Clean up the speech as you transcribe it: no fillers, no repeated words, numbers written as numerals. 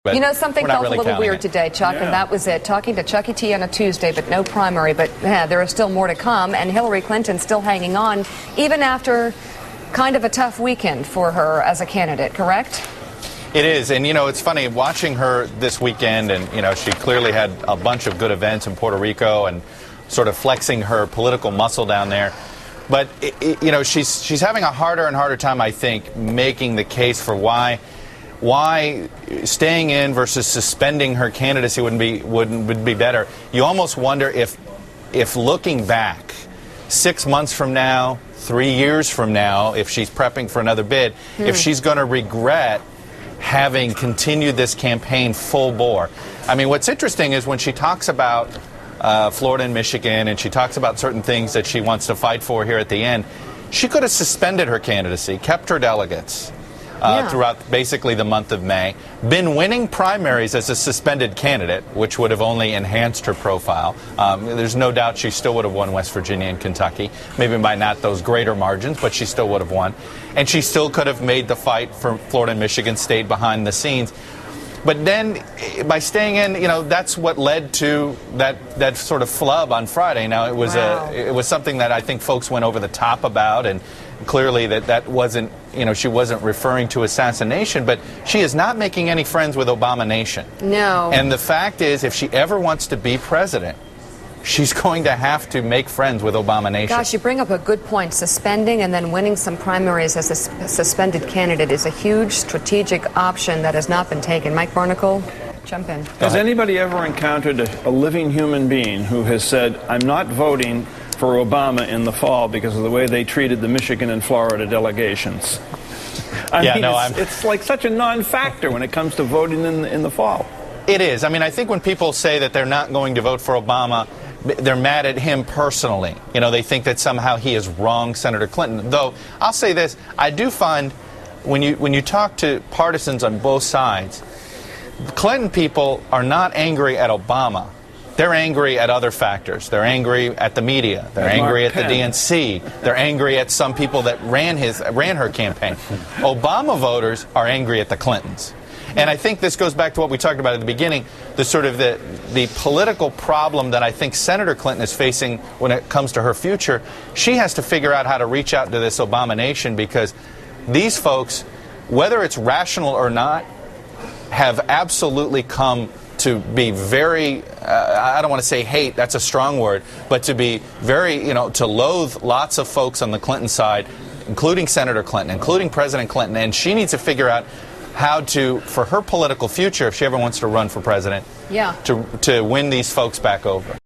But you know, something felt really a little weird it. today, Chuck, and that was it. Talking to Chucky T on a Tuesday, but no primary. But there is still more to come, and Hillary Clinton still hanging on, even after kind of a tough weekend for her as a candidate, correct? It is, and you know, it's funny watching her this weekend, and you know, she clearly had a bunch of good events in Puerto Rico and sort of flexing her political muscle down there. But you know, she's having a harder and harder time, I think, making the case for why staying in versus suspending her candidacy would be better. You almost wonder if looking back 6 months from now, 3 years from now, if she's prepping for another bid, if she's going to regret having continued this campaign full bore. I mean, what's interesting is when she talks about Florida and Michigan, and she talks about certain things that she wants to fight for here at the end, she could have suspended her candidacy, kept her delegates throughout basically the month of May, been winning primaries as a suspended candidate, which would have only enhanced her profile. There's no doubt she still would have won West Virginia and Kentucky, maybe by not those greater margins, but she still would have won. And she still could have made the fight for Florida and Michigan State behind the scenes. But then, by staying in, you know, that's what led to that sort of flub on Friday. Now, it was something that I think folks went over the top about, and clearly that wasn't, you know, she wasn't referring to assassination, but she is not making any friends with Obama Nation. No. And the fact is, if she ever wants to be president, she's going to have to make friends with Obama Nation. Gosh, you bring up a good point. Suspending and then winning some primaries as a suspended candidate is a huge strategic option that has not been taken. Mike Barnacle, jump in. Has anybody ever encountered a living human being who has said, I'm not voting for Obama in the fall because of the way they treated the Michigan and Florida delegations? I mean, it's like such a non-factor when it comes to voting in the fall. It is. I mean, I think when people say that they're not going to vote for Obama, they're mad at him personally. You know, they think that somehow he has wronged Senator Clinton. Though, I'll say this, I do find when you talk to partisans on both sides, the Clinton people are not angry at Obama. They're angry at other factors. They're angry at the media. They're angry at the DNC. They're angry at some people that ran her campaign. Obama voters are angry at the Clintons. And I think this goes back to what we talked about at the beginning, the sort of the political problem that I think Senator Clinton is facing when it comes to her future. She has to figure out how to reach out to this Obama Nation, because these folks, whether it's rational or not, have absolutely come to be very, I don't want to say hate, that's a strong word, but to be very, you know, to loathe lots of folks on the Clinton side, including Senator Clinton, including President Clinton, and she needs to figure out how to, for her political future, if she ever wants to run for president, to win these folks back over.